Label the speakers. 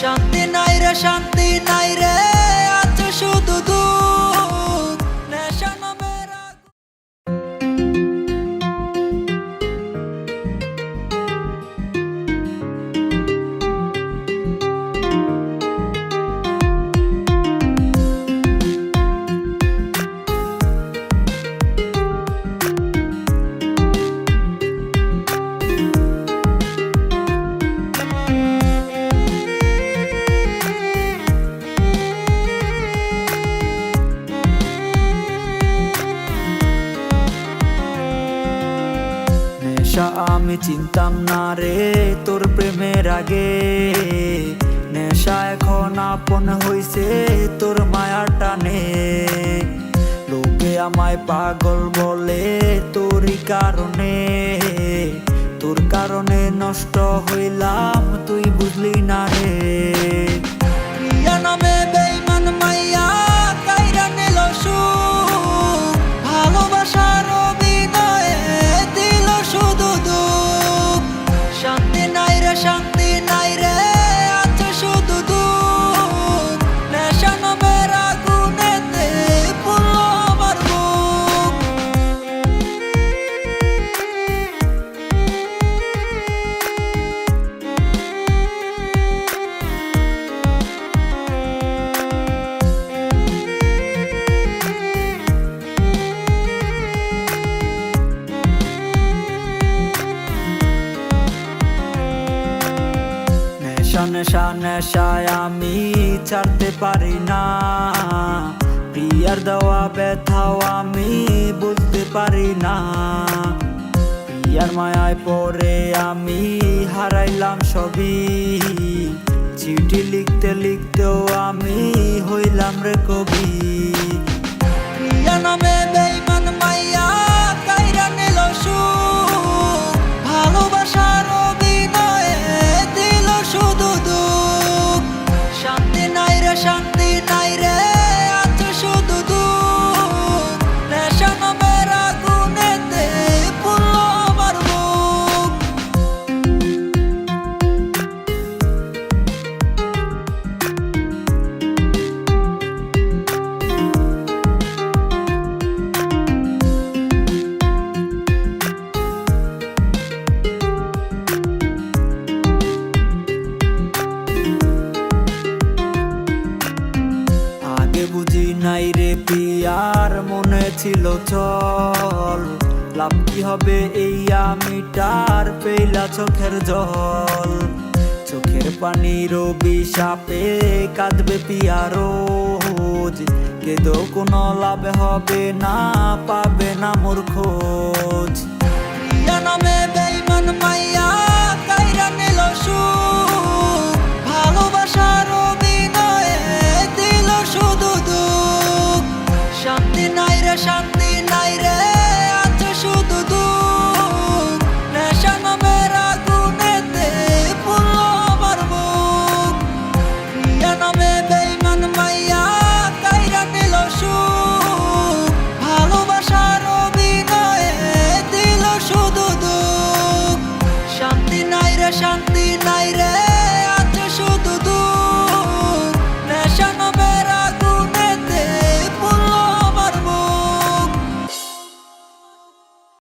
Speaker 1: শান্তি নাই রে, শান্তি নাই রে, আছে শুধু দুঃখ। নেশা নামের নেশা আমি চিনতাম না রে তোর প্রেমের আগে। নেশা এখন আপন হইছে তোর মায়ার টানে। লোকে আমায় পাগল বলে তোরই কারণে। তোর কারণে নষ্ট হইলাম তুই বুঝলি না রে। প্রিয়া নামে বেঈমান মাইয়া কাইরা নিল সুখ। ভালোবাসার অভিনয়ে দিল শুধু দুঃখ। শান্তি নাই রে, শান্তি নাই রে, আছে শুধু দুঃখ। নেশা নামের আগুনেতে পুড়লো আমার বুক। নেশা নেশায় আমি ছাড়তে পারি না। প্রিয়ার দেওয়া ব্যথাও আমি বুঝতে পারি না। প্রিয়ার মায়ায় পড়ে আমি হারাইলাম সবই। চিঠি লিখতে লিখতেও আমি হইলাম রে কবি। প্রিয়া নামে বেঈমান মাইয়া কাইরা নিল সুখ। ভালোবাসার অভিনয়ে দিল শুধু দুঃখ। শান্তি নাই রে, শান্তি নাই রে, আছে শুধু দুঃখ। নেশা নামের আগুনেতে পুড়লো আমার বুক। বুঝি নাই রে পিয়ার মনে ছিল চল। লাভ কি হবে এই আমিটার পেলা চোখের জল। চোখের পানির অভিশাপে কাঁদবে পিয়া রোজ। কেঁদো কোনো লাভ হবে না, পাবে না মোর খোঁজ। প্রিয়া নামে বেঈমান মাইয়া কাইরা নিল সুখ। ভালোবাসার অভিনয়ে দিল শুধু দুঃখ। শান্তি নাই রে, শান্তি নাই রে, আছে শুধু দুঃখ। নেশা নামের আগুনেতে পুড়লো আমার বুক। প্রিয়া নামে বেঈমান মাইয়া কাইরা নিল সুখ। ভালোবাসার অভিনয়ে দিল শুধু দুঃখ। শান্তি নাই রে, শান্তি